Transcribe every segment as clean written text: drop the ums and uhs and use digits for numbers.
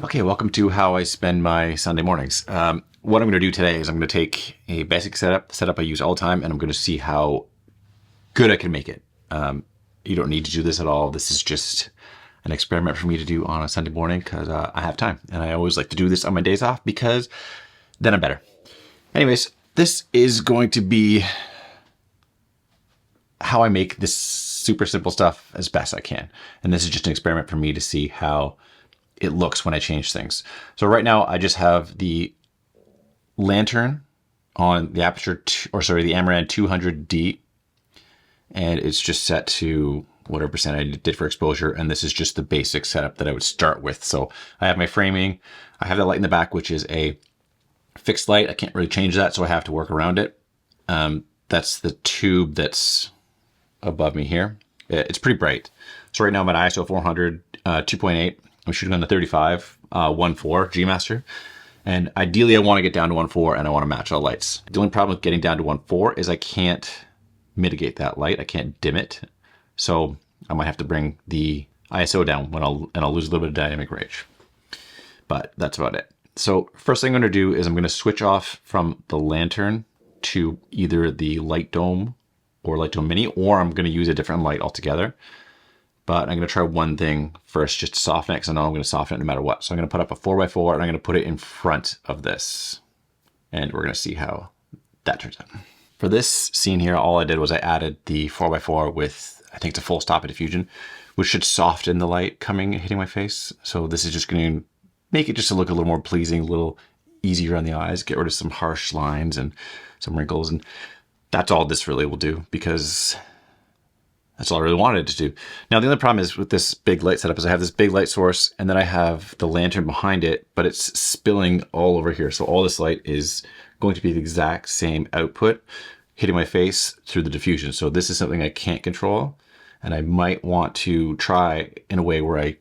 Okay, welcome to how I spend my Sunday mornings. What I'm going to do today is I'm going to take a basic setup I use all the time, and I'm going to see how good I can make it. You don't need to do this at all. This is just an experiment for me to do on a Sunday morning because I have time, and I always like to do this on my days off because then I'm better. Anyways, this is going to be how I make this super simple stuff as best I can. And this is just an experiment for me to see how it looks when I change things. So right now I just have the lantern on the the Amaran 200D, and it's just set to whatever percent I did for exposure. And this is just the basic setup that I would start with. So I have my framing, I have the light in the back, which is a fixed light. I can't really change that, so I have to work around it. That's the tube that's above me here. It's pretty bright. So right now I'm at ISO 400, 2.8. I'm shooting on the 35, 1.4 G Master. And ideally I want to get down to 1.4 and I want to match all lights. The only problem with getting down to 1.4 is I can't mitigate that light. I can't dim it. So I might have to bring the ISO down and I'll lose a little bit of dynamic range. But that's about it. So first thing I'm going to do is I'm going to switch off from the lantern to either the light dome or light dome mini, or I'm going to use a different light altogether. But I'm going to try one thing first just to soften it, because I know I'm going to soften it no matter what. So I'm going to put up a 4x4 and I'm going to put it in front of this. And we're going to see how that turns out. For this scene here, all I did was I added the 4x4 with, I think it's a full stop of diffusion, which should soften the light hitting my face. So this is just going to make it just to look a little more pleasing, a little easier on the eyes, get rid of some harsh lines and some wrinkles. And that's all this really will do, because that's all I really wanted to do. Now, the only problem is with this big light setup is I have this big light source and then I have the lantern behind it, but it's spilling all over here. So all this light is going to be the exact same output hitting my face through the diffusion. So this is something I can't control, and I might want to try in a way where I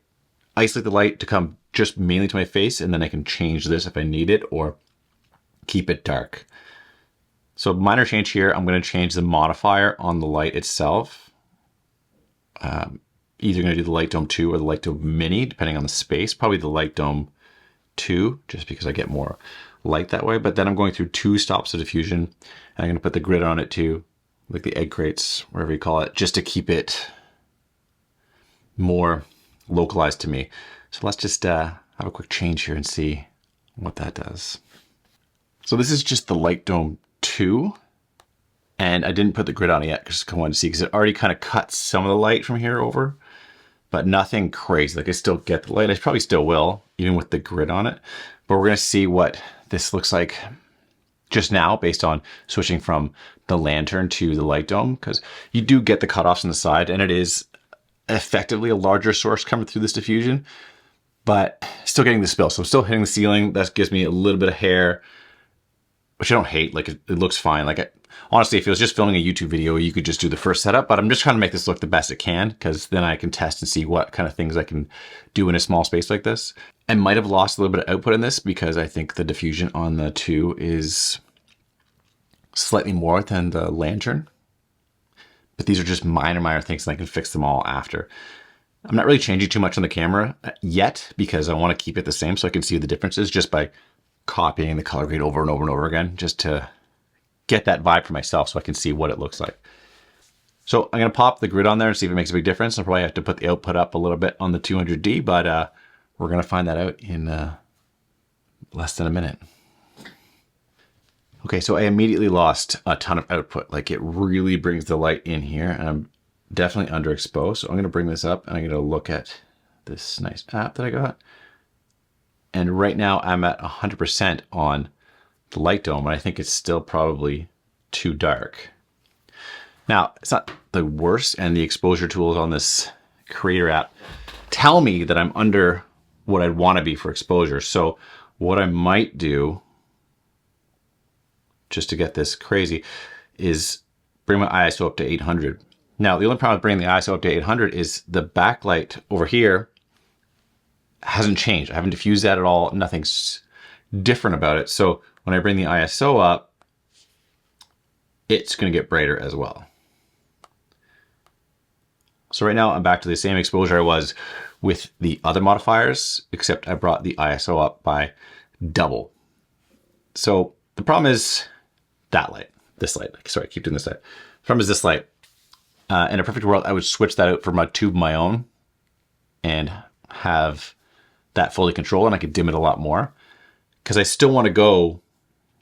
isolate the light to come just mainly to my face, and then I can change this if I need it, or keep it dark. So minor change here, I'm going to change the modifier on the light itself. Either going to do the light dome 2 or the light dome mini, depending on the space. Probably the light dome 2, just because I get more light that way. But then I'm going through 2 stops of diffusion, and I'm going to put the grid on it too, like the egg crates, whatever you call it, just to keep it more localized to me. So let's just have a quick change here and see what that does. So this is just the light dome 2. And I didn't put the grid on it yet because I wanted to see, because it already kind of cuts some of the light from here over, but nothing crazy. Like I still get the light. I probably still will, even with the grid on it. But we're going to see what this looks like just now based on switching from the lantern to the light dome, because you do get the cutoffs on the side, and it is effectively a larger source coming through this diffusion, but still getting the spill. So I'm still hitting the ceiling. That gives me a little bit of hair, which I don't hate. Like it looks fine. Honestly, if it was just filming a YouTube video, you could just do the first setup, but I'm just trying to make this look the best it can, because then I can test and see what kind of things I can do in a small space like this. I might have lost a little bit of output in this because I think the diffusion on the 2 is slightly more than the lantern, but these are just minor things, and I can fix them all after. I'm not really changing too much on the camera yet because I want to keep it the same so I can see the differences just by copying the color grade over and over and over again, just to get that vibe for myself so I can see what it looks like. So I'm going to pop the grid on there and see if it makes a big difference. I'll probably have to put the output up a little bit on the 200D, but we're going to find that out in less than a minute. Okay, so I immediately lost a ton of output. Like it really brings the light in here, and I'm definitely underexposed. So I'm going to bring this up and I'm going to look at this nice app that I got. And right now I'm at 100% on the light dome, and I think it's still probably too dark. Now, it's not the worst, and the exposure tools on this creator app tell me that I'm under what I'd want to be for exposure. So what I might do, just to get this crazy, is bring my ISO up to 800. Now, the only problem with bringing the ISO up to 800 is the backlight over here hasn't changed. I haven't diffused that at all. Nothing's different about it. So when I bring the ISO up, it's going to get brighter as well. So right now I'm back to the same exposure I was with the other modifiers, except I brought the ISO up by double. So the problem is that light, this light. Sorry, I keep doing this light. The problem is this light. In a perfect world, I would switch that out for my tube of my own and have that fully controlled, and I could dim it a lot more because I still want to go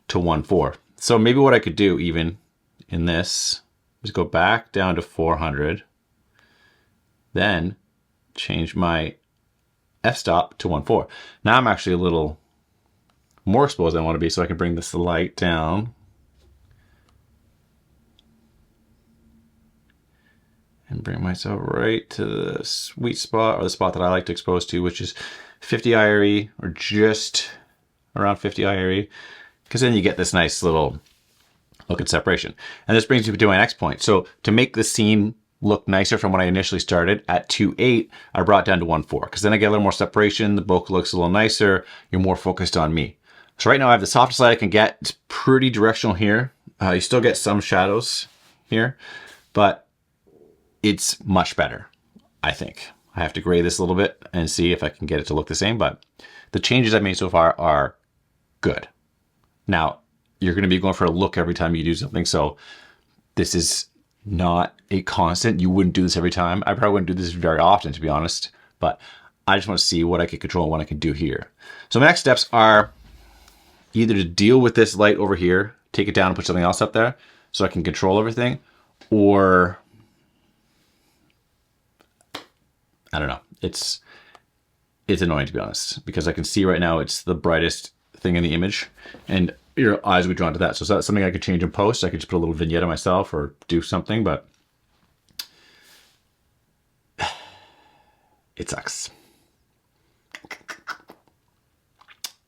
to 1.4. So maybe what I could do even in this is go back down to 400, then change my f-stop to 1.4. Now I'm actually a little more exposed than I want to be, so I can bring this light down and bring myself right to the sweet spot, or the spot that I like to expose to, which is 50 IRE, or just around 50 IRE, because then you get this nice little look and separation. And this brings me to my next point. So to make the scene look nicer from when I initially started at 2.8, I brought it down to 1.4, because then I get a little more separation, the bokeh looks a little nicer, you're more focused on me. So right now I have the softest light I can get. It's pretty directional here. You still get some shadows here, but it's much better, I think. I have to grade this a little bit and see if I can get it to look the same, but the changes I've made so far are good. Now, you're going to be going for a look every time you do something, so this is not a constant. You wouldn't do this every time. I probably wouldn't do this very often, to be honest, but I just want to see what I can control and what I can do here. So my next steps are either to deal with this light over here, take it down and put something else up there so I can control everything, or I don't know. It's annoying, to be honest, because I can see right now it's the brightest thing in the image and your eyes would be drawn to that. So that's something I could change in post. I could just put a little vignette of myself or do something, but it sucks.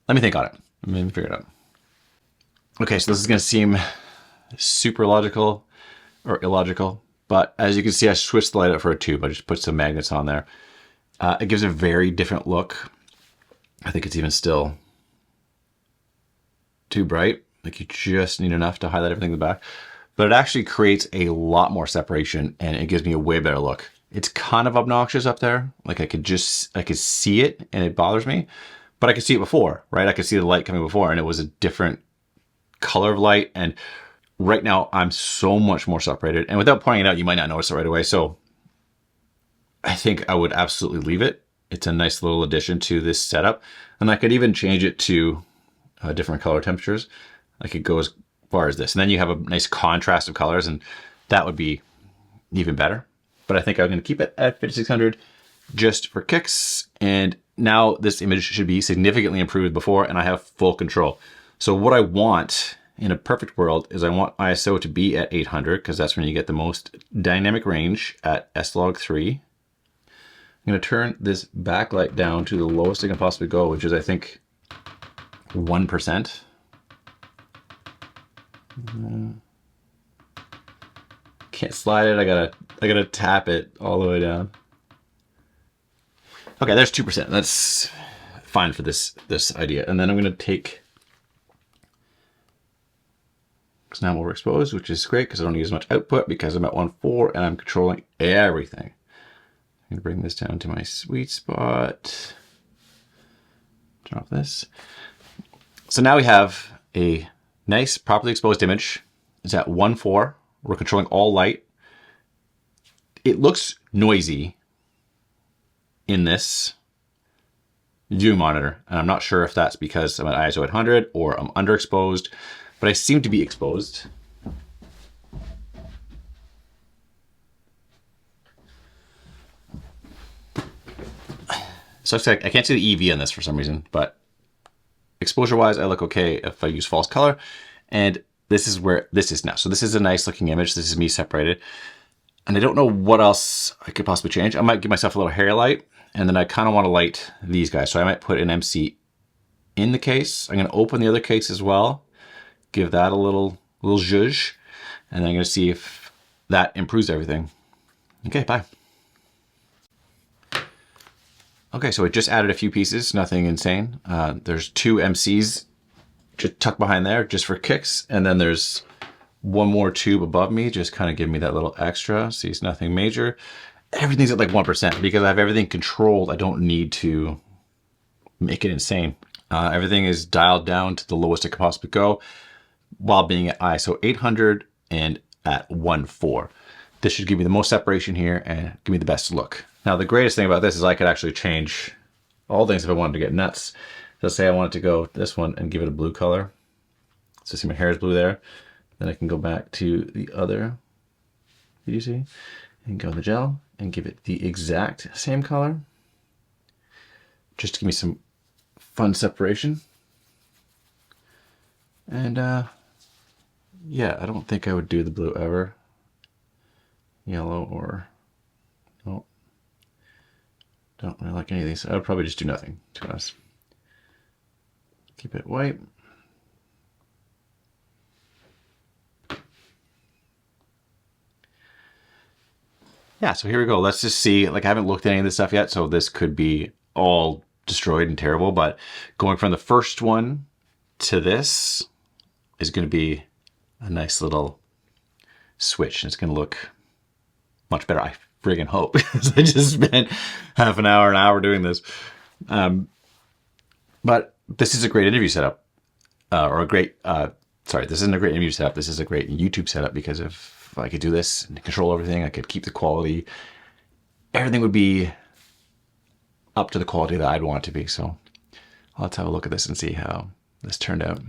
Let me think on it. Let me figure it out. Okay, so this is going to seem super logical or illogical, but as you can see, I switched the light up for a tube. I just put some magnets on there. It gives a very different look. I think it's even still too bright. Like you just need enough to highlight everything in the back, but it actually creates a lot more separation and it gives me a way better look. It's kind of obnoxious up there. Like I could see it and it bothers me, but I could see it before, right? I could see the light coming before and it was a different color of light. And right now I'm so much more separated, and without pointing it out, you might not notice it right away. So I think I would absolutely leave it. It's a nice little addition to this setup. And I could even change it to different color temperatures. I could go as far as this. And then you have a nice contrast of colors, and that would be even better. But I think I'm going to keep it at 5600 just for kicks. And now this image should be significantly improved before, and I have full control. So what I want in a perfect world is I want ISO to be at 800, because that's when you get the most dynamic range at S-log3. I'm going to turn this backlight down to the lowest it can possibly go, which is, I think, 1%. Can't slide it. I gotta tap it all the way down. Okay, there's 2%. That's fine for this idea. And then I'm going to take, because now we're exposed, which is great because I don't need as much output because I'm at 1.4 and I'm controlling everything. I'm going to bring this down to my sweet spot. Turn off this. So now we have a nice, properly exposed image. It's at 1.4. We're controlling all light. It looks noisy in this view monitor, and I'm not sure if that's because I'm at ISO 800 or I'm underexposed, but I seem to be exposed. So I can't see the EV on this for some reason, but exposure-wise, I look okay if I use false color. And this is where this is now. So this is a nice looking image. This is me separated. And I don't know what else I could possibly change. I might give myself a little hair light, and then I kind of want to light these guys. So I might put an MC in the case. I'm going to open the other case as well, give that a little zhuzh, and then I'm going to see if that improves everything. Okay, bye. Okay, so it just added a few pieces, nothing insane. There's 2 MCs just tucked behind there just for kicks, and then there's one more tube above me, just kind of give me that little extra. See, it's nothing major. everything's at like 1% because I have everything controlled. I don't need to make it insane. Everything is dialed down to the lowest it can possibly go while being at ISO 800 and at 1.4. This should give me the most separation here and give me the best look. Now, the greatest thing about this is I could actually change all things if I wanted to get nuts. So say I wanted to go this one and give it a blue color. So see my hair is blue there. Then I can go back to the other, you see, and go to the gel and give it the exact same color. Just to give me some fun separation. And yeah, I don't think I would do the blue ever. Yellow or, no, don't really like any of these. I would probably just do nothing, to be honest. Keep it white. Yeah, so here we go. Let's just see, like I haven't looked at any of this stuff yet, so this could be all destroyed and terrible, but going from the first one to this is going to be a nice little switch, and it's going to look much better. I friggin' hope, because I just spent half an hour doing this. But this is a great interview setup, sorry, this isn't a great interview setup. This is a great YouTube setup, because if I could do this and control everything, I could keep the quality. Everything would be up to the quality that I'd want it to be. So let's have a look at this and see how this turned out.